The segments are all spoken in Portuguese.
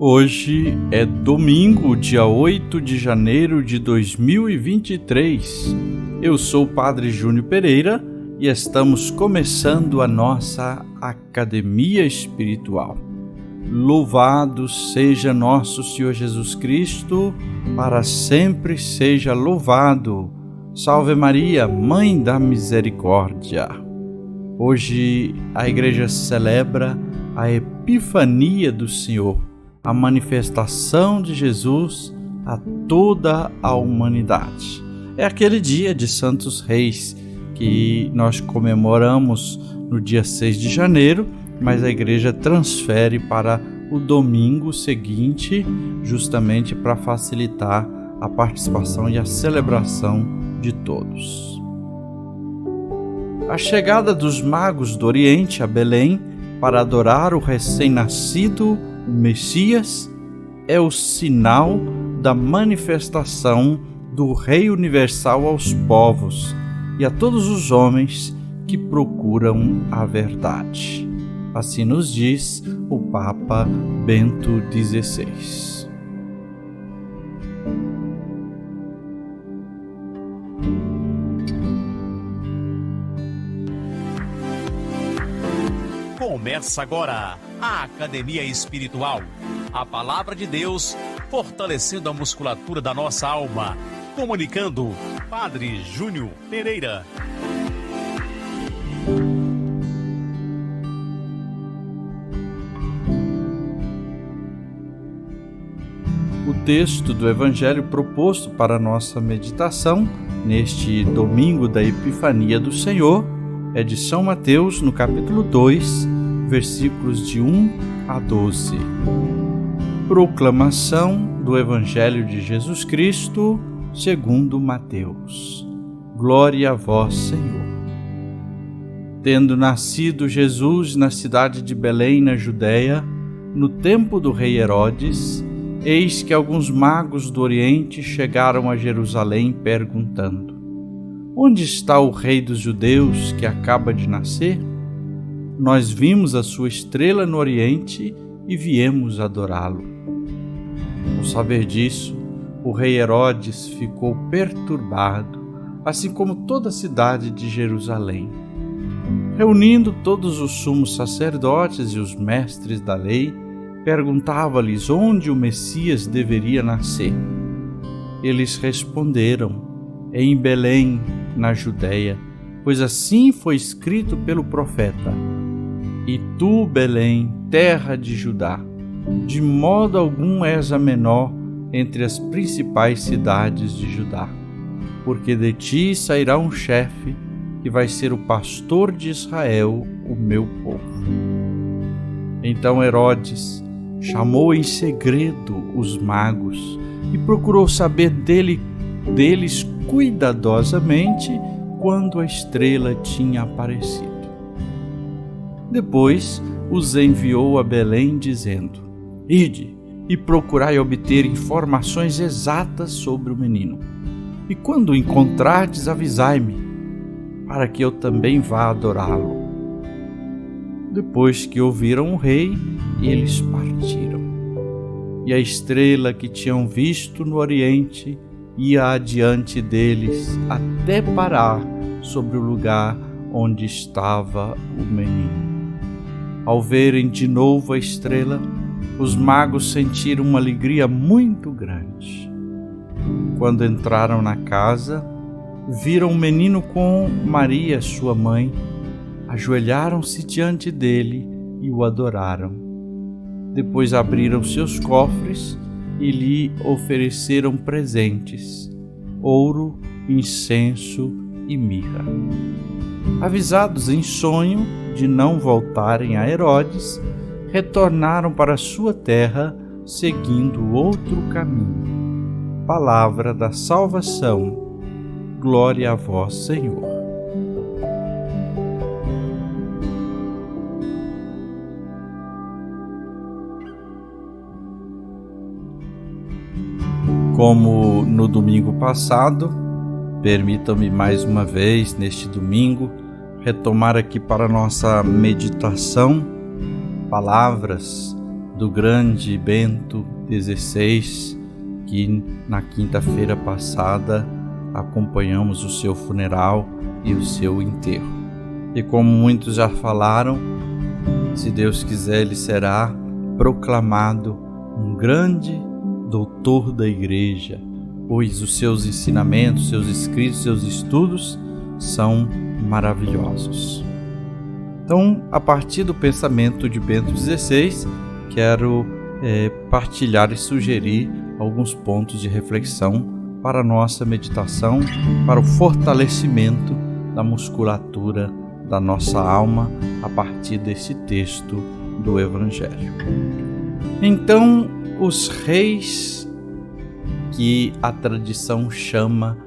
Hoje é domingo, dia 8 de janeiro de 2023. Eu sou o Padre Júnior Pereira e estamos começando a nossa Academia Espiritual. Louvado seja nosso Senhor Jesus Cristo, para sempre seja louvado. Salve Maria, Mãe da Misericórdia. Hoje a Igreja celebra a Epifania do Senhor, a manifestação de Jesus a toda a humanidade. É aquele dia de Santos Reis que nós comemoramos no dia 6 de janeiro, mas a Igreja transfere para o domingo seguinte, justamente para facilitar a participação e a celebração de todos. A chegada dos magos do Oriente a Belém para adorar o recém-nascido o Messias é o sinal da manifestação do Rei Universal aos povos e a todos os homens que procuram a verdade. Assim nos diz o Papa Bento XVI. Começa agora a Academia Espiritual, a Palavra de Deus fortalecendo a musculatura da nossa alma. Comunicando, Padre Júnior Pereira. O texto do Evangelho proposto para nossa meditação neste domingo da Epifania do Senhor é de São Mateus, no capítulo 2, versículos de 1 a 12. Proclamação do Evangelho de Jesus Cristo segundo Mateus. Glória a vós, Senhor. Tendo nascido Jesus na cidade de Belém, na Judéia, no tempo do rei Herodes, eis que alguns magos do Oriente chegaram a Jerusalém perguntando: onde está o rei dos judeus que acaba de nascer? Nós vimos a sua estrela no Oriente e viemos adorá-lo. Ao saber disso, o rei Herodes ficou perturbado, assim como toda a cidade de Jerusalém. Reunindo todos os sumos sacerdotes e os mestres da lei, perguntava-lhes onde o Messias deveria nascer. Eles responderam: em Belém, na Judéia, pois assim foi escrito pelo profeta: e tu, Belém, terra de Judá, de modo algum és a menor entre as principais cidades de Judá, porque de ti sairá um chefe que vai ser o pastor de Israel, o meu povo. Então Herodes chamou em segredo os magos e procurou saber deles cuidadosamente quando a estrela tinha aparecido. Depois os enviou a Belém, dizendo: ide e procurai obter informações exatas sobre o menino. E quando o encontrardes, avisai-me, para que eu também vá adorá-lo. Depois que ouviram o rei, eles partiram. E a estrela que tinham visto no Oriente ia adiante deles até parar sobre o lugar onde estava o menino. Ao verem de novo a estrela, os magos sentiram uma alegria muito grande. Quando entraram na casa, viram o menino com Maria, sua mãe, ajoelharam-se diante dele e o adoraram. Depois abriram seus cofres e lhe ofereceram presentes: ouro, incenso e mirra. Avisados em sonho de não voltarem a Herodes, retornaram para sua terra, seguindo outro caminho. Palavra da salvação. Glória a vós, Senhor. Como no domingo passado, permitam-me mais uma vez, neste domingo, retomar aqui para nossa meditação palavras do grande Bento XVI, que na quinta-feira passada acompanhamos o seu funeral e o seu enterro. E como muitos já falaram, se Deus quiser, ele será proclamado um grande doutor da Igreja, pois os seus ensinamentos, seus escritos, seus estudos são maravilhosos. Então, a partir do pensamento de Bento XVI, quero partilhar e sugerir alguns pontos de reflexão para a nossa meditação, para o fortalecimento da musculatura da nossa alma a partir desse texto do Evangelho. Então, os reis que a tradição chama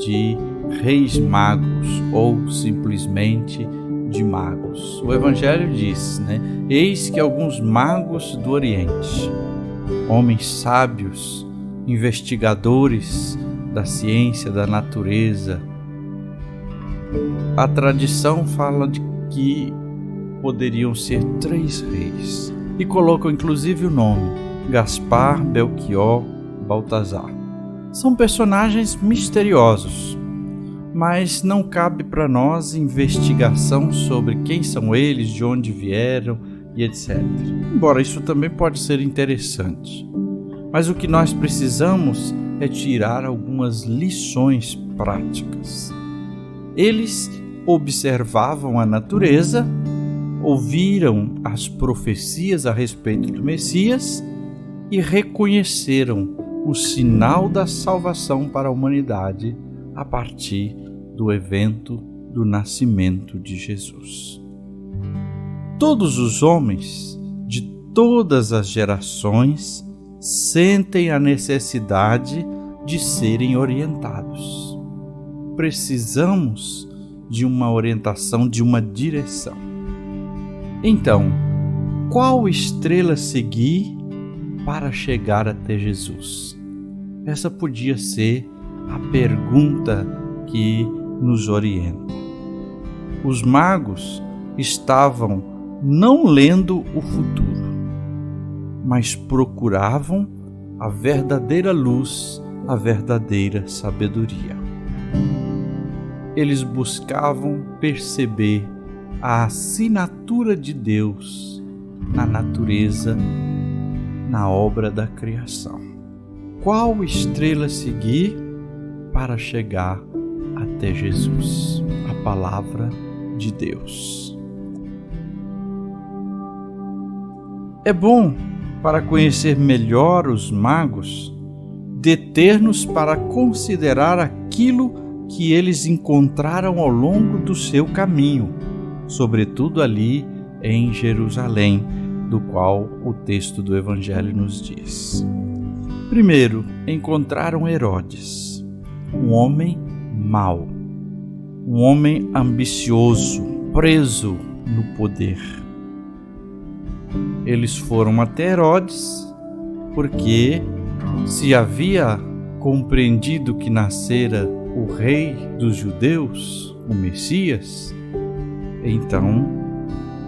de reis magos ou simplesmente de magos. O Evangelho diz, eis que alguns magos do Oriente, homens sábios, investigadores da ciência, da natureza. A tradição fala de que poderiam ser 3 reis e colocam inclusive o nome: Gaspar, Belchior, Baltazar. São personagens misteriosos, mas não cabe para nós investigação sobre quem são eles, de onde vieram e etc. Embora isso também pode ser interessante. Mas o que nós precisamos é tirar algumas lições práticas. Eles observavam a natureza, ouviram as profecias a respeito do Messias e reconheceram o sinal da salvação para a humanidade a partir do evento do nascimento de Jesus. Todos os homens de todas as gerações sentem a necessidade de serem orientados. Precisamos de uma orientação, de uma direção. Então, qual estrela seguir para chegar até Jesus? Essa podia ser a pergunta que nos orienta. Os magos estavam não lendo o futuro, mas procuravam a verdadeira luz, a verdadeira sabedoria. Eles buscavam perceber a assinatura de Deus na natureza, na obra da criação. Qual estrela seguir para chegar até Jesus? A palavra de Deus. É bom, para conhecer melhor os magos, deter-nos para considerar aquilo que eles encontraram ao longo do seu caminho, sobretudo ali em Jerusalém, do qual o texto do Evangelho nos diz. Primeiro, encontraram Herodes, um homem mau, um homem ambicioso, preso no poder. Eles foram até Herodes porque se havia compreendido que nascera o rei dos judeus, o Messias, então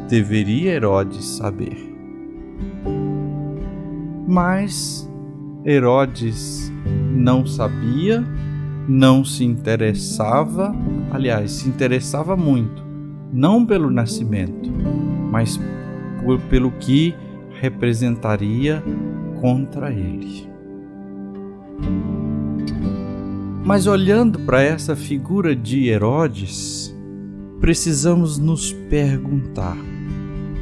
deveria Herodes saber. Mas Herodes não sabia, não se interessava, aliás, se interessava muito, não pelo nascimento, mas pelo que representaria contra ele. Mas olhando para essa figura de Herodes, precisamos nos perguntar: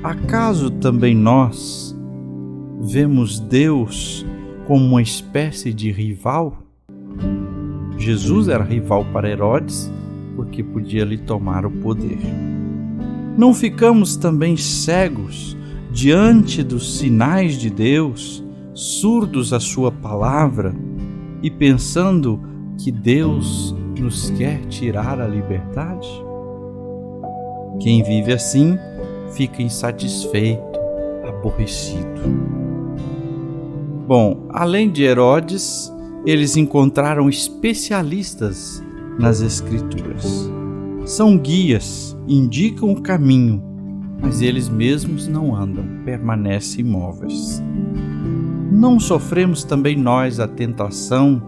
acaso também nós vemos Deus como uma espécie de rival? Jesus era rival para Herodes porque podia lhe tomar o poder. Não ficamos também cegos diante dos sinais de Deus, surdos à sua palavra e pensando que Deus nos quer tirar a liberdade? Quem vive assim fica insatisfeito, aborrecido. Bom, além de Herodes, eles encontraram especialistas nas Escrituras. São guias, indicam o caminho mas eles mesmos não andam, permanecem imóveis. Não sofremos também nós a tentação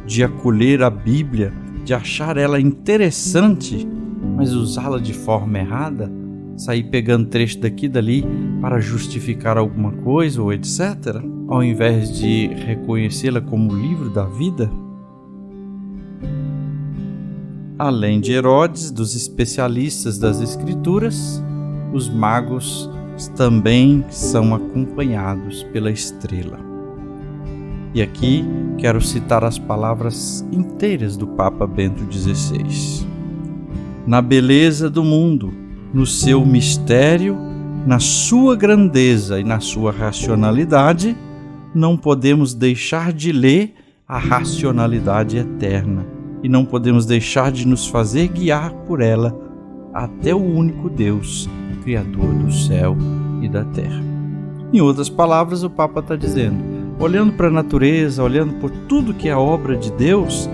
de acolher a Bíblia, de achar ela interessante, mas usá-la de forma errada? Sair pegando trecho daqui e dali para justificar alguma coisa ou etc., ao invés de reconhecê-la como o livro da vida? Além de Herodes, dos especialistas das Escrituras, os magos também são acompanhados pela estrela. E aqui quero citar as palavras inteiras do Papa Bento XVI. Na beleza do mundo, no seu mistério, na sua grandeza e na sua racionalidade, não podemos deixar de ler a racionalidade eterna e não podemos deixar de nos fazer guiar por ela até o único Deus, Criador do céu e da terra. Em outras palavras, o Papa está dizendo, olhando para a natureza, olhando por tudo que é a obra de Deus,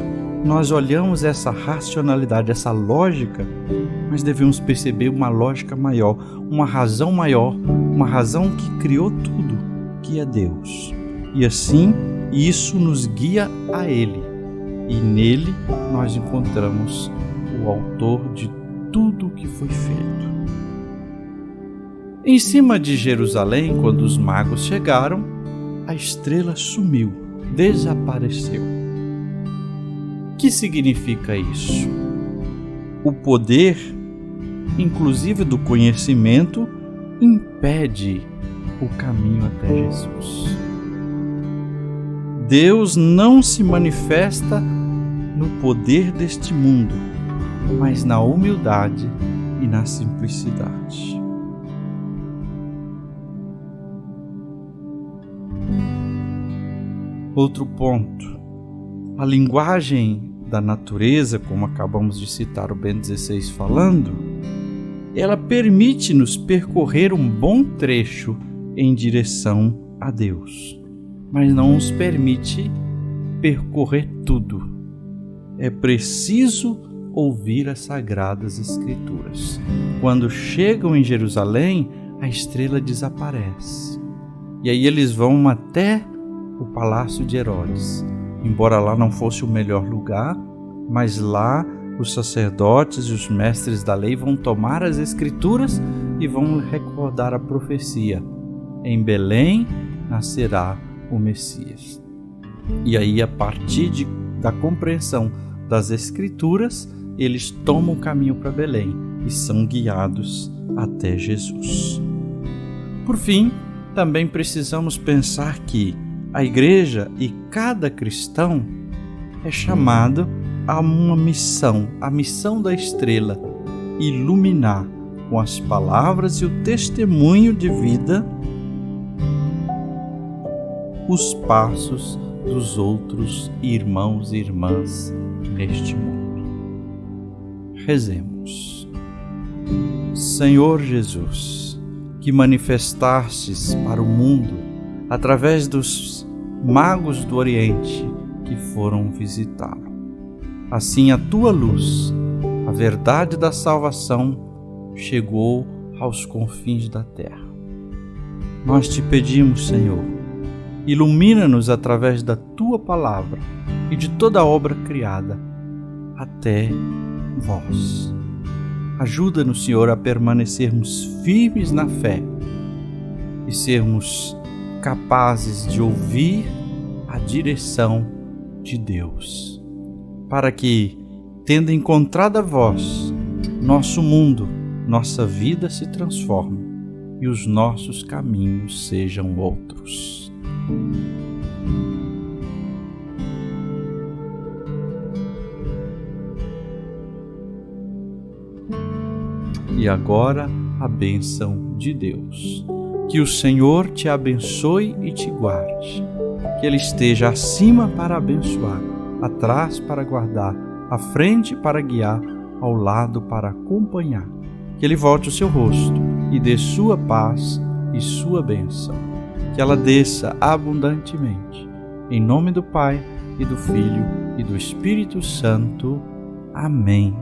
nós olhamos essa racionalidade, essa lógica, mas devemos perceber uma lógica maior, uma razão que criou tudo, que é Deus. E assim, isso nos guia a Ele. E nele nós encontramos o autor de tudo o que foi feito. Em cima de Jerusalém, quando os magos chegaram, a estrela sumiu, desapareceu. O que significa isso? O poder, inclusive do conhecimento, impede o caminho até Jesus. Deus não se manifesta no poder deste mundo, mas na humildade e na simplicidade. Outro ponto, a linguagem da natureza, como acabamos de citar o Bento XVI falando, ela permite-nos percorrer um bom trecho em direção a Deus, mas não nos permite percorrer tudo. É preciso ouvir as Sagradas Escrituras. Quando chegam em Jerusalém, a estrela desaparece. E aí eles vão até o palácio de Herodes. Embora lá não fosse o melhor lugar, mas lá os sacerdotes e os mestres da lei vão tomar as Escrituras e vão recordar a profecia. Em Belém nascerá o Messias. E aí, a partir da compreensão das Escrituras, eles tomam o caminho para Belém e são guiados até Jesus. Por fim, também precisamos pensar que a igreja e cada cristão é chamado a uma missão, a missão da estrela, iluminar com as palavras e o testemunho de vida os passos dos outros irmãos e irmãs neste mundo. Rezemos. Senhor Jesus, que manifestastes para o mundo através dos magos do Oriente que foram visitá-lo. Assim a tua luz, a verdade da salvação, chegou aos confins da terra. Nós te pedimos, Senhor, ilumina-nos através da tua palavra e de toda a obra criada até vós. Ajuda-nos, Senhor, a permanecermos firmes na fé e sermos capazes de ouvir a direção de Deus, para que, tendo encontrado a vós, nosso mundo, nossa vida se transforme e os nossos caminhos sejam outros. E agora a bênção de Deus. Que o Senhor te abençoe e te guarde. Que Ele esteja acima para abençoar, atrás para guardar, à frente para guiar, ao lado para acompanhar. Que Ele volte o seu rosto e dê sua paz e sua bênção. Que ela desça abundantemente. Em nome do Pai, e do Filho, e do Espírito Santo. Amém.